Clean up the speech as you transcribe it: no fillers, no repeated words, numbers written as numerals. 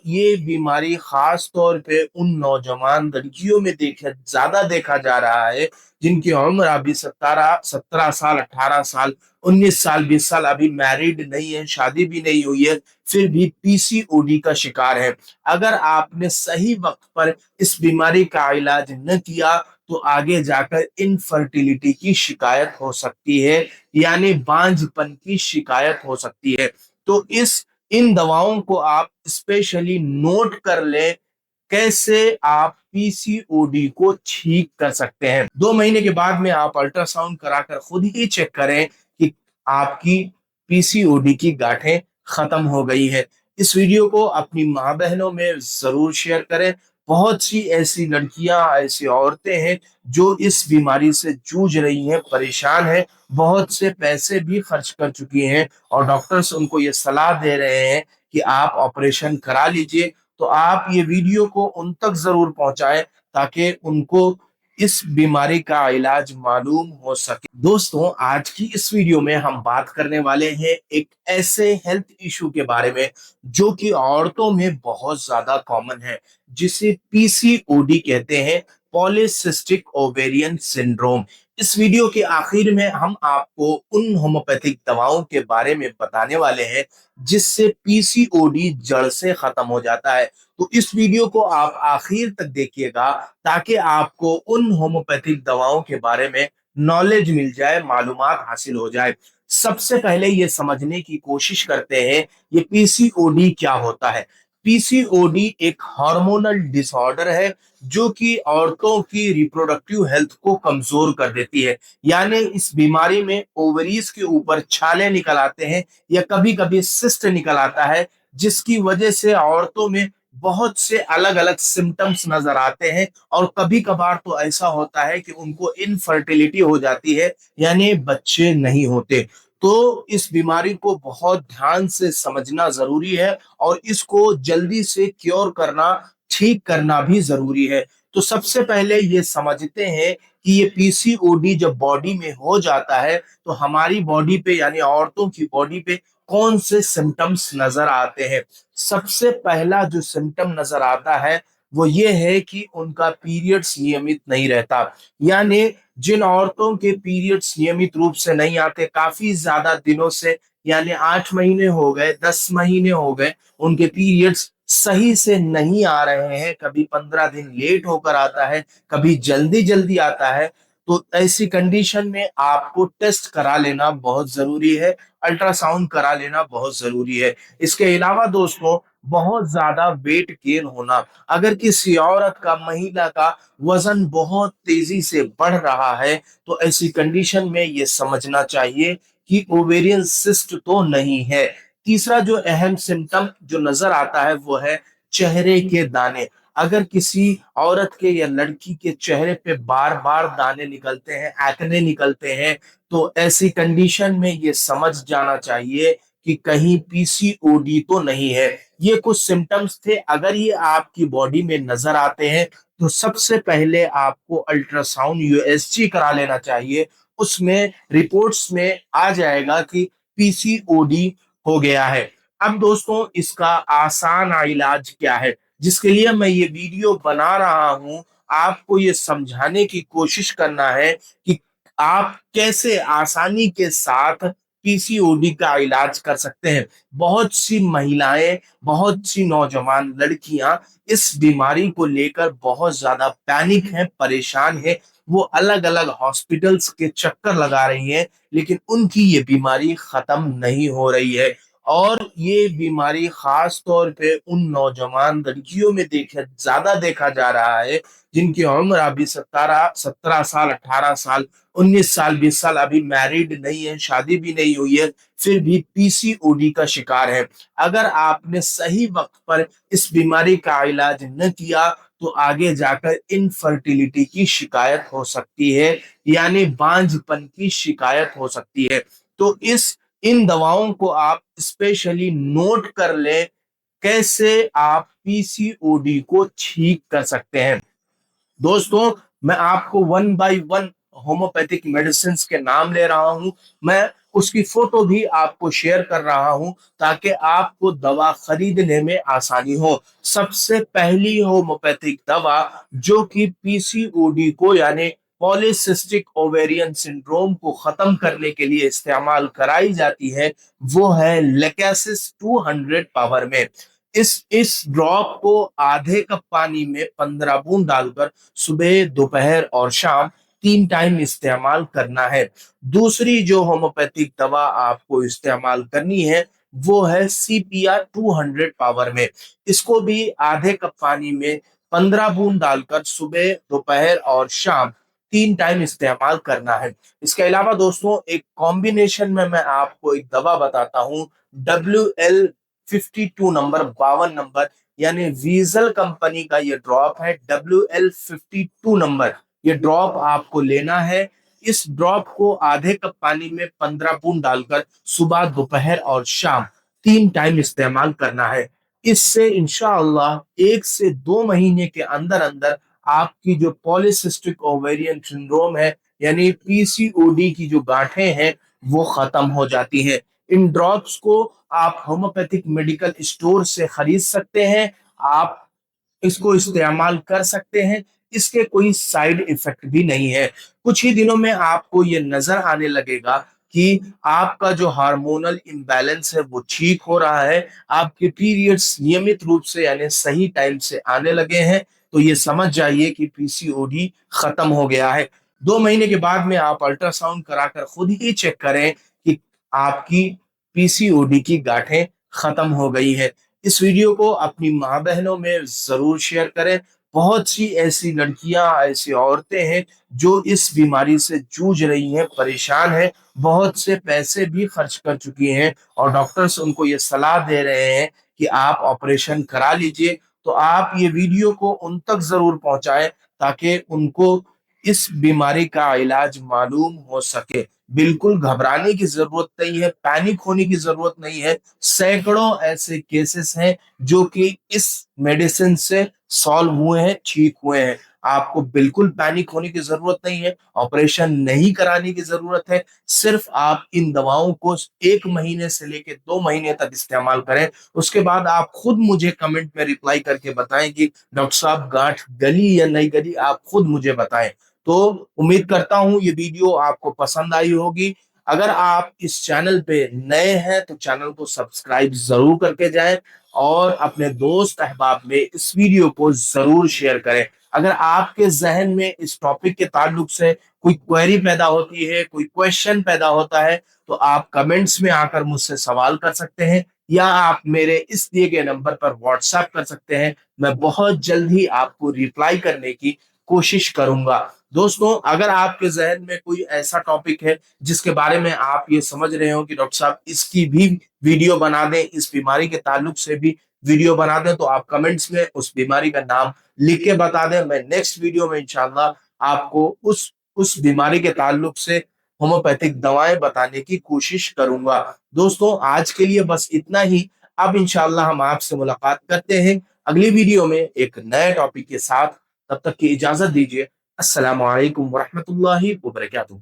ये बीमारी खास तौर पे उन नौजवान लड़कियों में ज्यादा देखा जा रहा है जिनकी उम्र अभी 17 17 साल, 18 साल, 19 साल, 20 साल, अभी मैरिड नहीं है, शादी भी नहीं हुई है, फिर भी पीसीओडी का शिकार है। अगर आपने सही वक्त पर इस बीमारी का इलाज न किया तो आगे जाकर इनफर्टिलिटी की शिकायत हो सकती है, यानी बांझपन की शिकायत हो सकती है। तो इस इन दवाओं को आप स्पेशली नोट कर लें, कैसे आप पीसीओडी को ठीक कर सकते हैं। 2 महीने के बाद में आप अल्ट्रासाउंड कराकर खुद ही चेक करें कि आपकी पीसीओडी की गांठें खत्म हो गई है। इस वीडियो को अपनी माँ बहनों में जरूर शेयर करें। बहुत सी ऐसी लड़कियां, ऐसी औरतें हैं जो इस बीमारी से जूझ रही हैं, परेशान हैं, बहुत से पैसे भी खर्च कर चुकी हैं और डॉक्टर्स उनको ये सलाह दे रहे हैं कि आप ऑपरेशन करा लीजिए। तो आप ये वीडियो को उन तक जरूर पहुंचाएं ताकि उनको इस बीमारी का इलाज मालूम हो सके। दोस्तों, आज की इस वीडियो में हम बात करने वाले हैं एक ऐसे हेल्थ इशू के बारे में जो कि औरतों में बहुत ज्यादा कॉमन है, जिसे पीसीओडी कहते हैं, पॉलीसिस्टिक ओवेरियन सिंड्रोम। इस वीडियो के आखिर में हम आपको उन होम्योपैथिक दवाओं के बारे में बताने वाले हैं जिससे पीसीओडी जड़ से खत्म हो जाता है। तो इस वीडियो को आप आखिर तक देखिएगा ताकि आपको उन होम्योपैथिक दवाओं के बारे में नॉलेज मिल जाए, मालूमात हासिल हो जाए। सबसे पहले ये समझने की कोशिश करते हैं ये पीसीओडी क्या होता है। पीसीओडी एक हार्मोनल डिसऑर्डर है जो कि औरतों की रिप्रोडक्टिव हेल्थ को कमजोर कर देती है। यानी इस बीमारी में ओवरीज के ऊपर छाले निकल आते हैं या कभी कभी सिस्ट निकल आता है, जिसकी वजह से औरतों में बहुत से अलग अलग सिम्टम्स नजर आते हैं और कभी कभार तो ऐसा होता है कि उनको इनफर्टिलिटी हो जाती है, यानी बच्चे नहीं होते। तो इस बीमारी को बहुत ध्यान से समझना जरूरी है और इसको जल्दी से क्योर करना, ठीक करना भी जरूरी है। तो सबसे पहले ये समझते हैं कि ये पीसीओडी जब बॉडी में हो जाता है तो हमारी बॉडी पे, यानी औरतों की बॉडी पे कौन से सिम्टम्स नजर आते हैं। सबसे पहला जो सिम्टम नजर आता है वो ये है कि उनका पीरियड्स नियमित नहीं रहता। यानी जिन औरतों के पीरियड्स नियमित रूप से नहीं आते काफी ज्यादा दिनों से, यानी 8 महीने हो गए, 10 महीने हो गए, उनके पीरियड्स सही से नहीं आ रहे हैं, कभी 15 दिन लेट होकर आता है, कभी जल्दी जल्दी आता है, तो ऐसी कंडीशन में आपको टेस्ट करा लेना बहुत जरूरी है, अल्ट्रासाउंड करा लेना बहुत जरूरी है। इसके अलावा दोस्तों, बहुत ज्यादा वेट गेन होना, अगर किसी औरत का, महिला का वजन बहुत तेजी से बढ़ रहा है तो ऐसी कंडीशन में ये समझना चाहिए कि ओवेरियन सिस्ट तो नहीं है। तीसरा जो अहम सिम्टम जो नजर आता है वो है चेहरे के दाने। अगर किसी औरत के या लड़की के चेहरे पे बार बार दाने निकलते हैं, एक्ने निकलते हैं, तो ऐसी कंडीशन में ये समझ जाना चाहिए कि कहीं पीसीओडी तो नहीं है। ये कुछ सिम्टम्स थे, अगर ये आपकी बॉडी में नजर आते हैं तो सबसे पहले आपको अल्ट्रासाउंड यूएसजी करा लेना चाहिए। उसमें रिपोर्ट्स में आ जाएगा कि पीसीओडी हो गया है। अब दोस्तों, इसका आसान इलाज क्या है, जिसके लिए मैं ये वीडियो बना रहा हूं, आपको ये समझाने की कोशिश करना है कि आप कैसे आसानी के साथ पीसीओडी का इलाज कर सकते हैं। बहुत सी महिलाएं, बहुत सी नौजवान लड़कियां इस बीमारी को लेकर बहुत ज्यादा पैनिक हैं, परेशान हैं। वो अलग अलग हॉस्पिटल्स के चक्कर लगा रही हैं, लेकिन उनकी ये बीमारी खत्म नहीं हो रही है। और ये बीमारी खास तौर पे उन नौजवान लड़कियों में ज्यादा देखा जा रहा है जिनकी उम्र अभी 17 17 साल, 18 साल, 19 साल, 20 साल, अभी मैरिड नहीं है, शादी भी नहीं हुई है, फिर भी पीसीओडी का शिकार है। अगर आपने सही वक्त पर इस बीमारी का इलाज न किया तो आगे जाकर इनफर्टिलिटी की शिकायत हो सकती है, यानी बांझपन की शिकायत हो सकती है। तो इन दवाओं को आप स्पेशली नोट कर लें, कैसे आप पीसीओडी को ठीक कर सकते हैं। दोस्तों, मैं आपको one by one homeopathic medicine के नाम ले रहा हूं, मैं उसकी फोटो भी आपको शेयर कर रहा हूं ताकि आपको दवा खरीदने में आसानी हो। सबसे पहली होम्योपैथिक दवा जो कि पीसीओडी को यानी पॉलीसिस्टिक ओवेरियन सिंड्रोम को खत्म करने के लिए इस्तेमाल कराई जाती है, वो है लेकेसिस 200 पावर में। इस ड्रॉप को आधे कप पानी में 15 बूंद डालकर सुबह, दोपहर और शाम 3 टाइम इस्तेमाल करना है। दूसरी जो होम्योपैथिक दवा आपको इस्तेमाल करनी है वो है सीपीआर 200 पावर में। इसको भी आधे कप पानी में 15 बूंद डालकर सुबह, दोपहर और शाम 3 टाइम इस्तेमाल करना है। इसके अलावा दोस्तों एक कॉम्बिनेशन में मैं आपको एक दवा बताता हूं, WL52 नंबर, 52 नंबर, यानी वीजल कंपनी का ये ड्रॉप है। WL52 नंबर ये ड्रॉप आपको लेना है। इस ड्रॉप को आधे कप पानी में 15 बूंद डालकर सुबह, दोपहर और शाम 3 टाइम इस्तेमाल करना है। इससे इंशाअल्लाह 1 से 2 महीने के अंदर अंदर आपकी जो पॉलीसिस्टिक ओवेरियन सिंड्रोम है यानी पीसीओडी की जो गांठें हैं वो खत्म हो जाती हैं। इन ड्रॉप्स को आप होम्योपैथिक मेडिकल स्टोर से खरीद सकते हैं। आप इसको इस्तेमाल कर सकते हैं। इसके कोई साइड इफेक्ट भी नहीं है। कुछ ही दिनों में आपको ये नजर आने लगेगा कि आपका जो हार्मोनल इम्बैलेंस है वो ठीक हो रहा है, आपके पीरियड्स नियमित रूप से यानी सही टाइम से आने लगे हैं, तो ये समझ जाइए कि पीसीओडी खत्म हो गया है। 2 महीने के बाद में आप अल्ट्रासाउंड कराकर खुद ही चेक करें कि आपकी पीसीओडी की गांठें खत्म हो गई है। इस वीडियो को अपनी माँ बहनों में जरूर शेयर करें। बहुत सी ऐसी लड़कियां, ऐसी औरतें हैं जो इस बीमारी से जूझ रही हैं, परेशान हैं, बहुत से पैसे भी खर्च कर चुकी हैं और डॉक्टर्स उनको ये सलाह दे रहे हैं कि आप ऑपरेशन करा लीजिए। तो आप ये वीडियो को उन तक जरूर पहुंचाएं ताकि उनको इस बीमारी का इलाज मालूम हो सके। बिल्कुल घबराने की जरूरत नहीं है, पैनिक होने की जरूरत नहीं है। सैकड़ों ऐसे केसेस हैं जो कि इस मेडिसिन से सॉल्व हुए हैं, ठीक हुए हैं। आपको बिल्कुल पैनिक होने की जरूरत नहीं है, ऑपरेशन नहीं कराने की जरूरत है। सिर्फ आप इन दवाओं को 1 महीने से लेकर 2 महीने तक इस्तेमाल करें। उसके बाद आप खुद मुझे कमेंट में रिप्लाई करके बताएं कि डॉक्टर साहब गांठ गली या नहीं गली, आप खुद मुझे बताएं। तो उम्मीद करता हूं ये वीडियो आपको पसंद आई होगी। अगर आप इस चैनल पे नए हैं तो चैनल को सब्सक्राइब जरूर करके जाएं और अपने दोस्त अहबाब में इस वीडियो को जरूर शेयर करें। अगर आपके जहन में इस टॉपिक के ताल्लुक से कोई क्वेरी पैदा होती है, कोई क्वेश्चन पैदा होता है, तो आप कमेंट्स में आकर मुझसे सवाल कर सकते हैं या आप मेरे इस दिए गए नंबर पर व्हाट्सएप कर सकते हैं। मैं बहुत जल्द ही आपको रिप्लाई करने की कोशिश करूंगा। दोस्तों अगर आपके जहन में कोई ऐसा टॉपिक है जिसके बारे में आप ये समझ रहे हो कि डॉक्टर साहब इसकी भी वीडियो बना दें, इस बीमारी के ताल्लुक से भी वीडियो बना दें, तो आप कमेंट्स में उस बीमारी का नाम लिख के बता दें। मैं नेक्स्ट वीडियो में इंशाल्लाह आपको उस बीमारी के ताल्लुक से होम्योपैथिक दवाएं बताने की कोशिश करूंगा। दोस्तों आज के लिए बस इतना ही। अब इंशाल्लाह हम आपसे मुलाकात करते हैं अगली वीडियो में एक नए टॉपिक के साथ। तब तक की इजाजत दीजिए। अस्सलाम वालेकुम वरहमतुल्लाहि वबरकातुहू।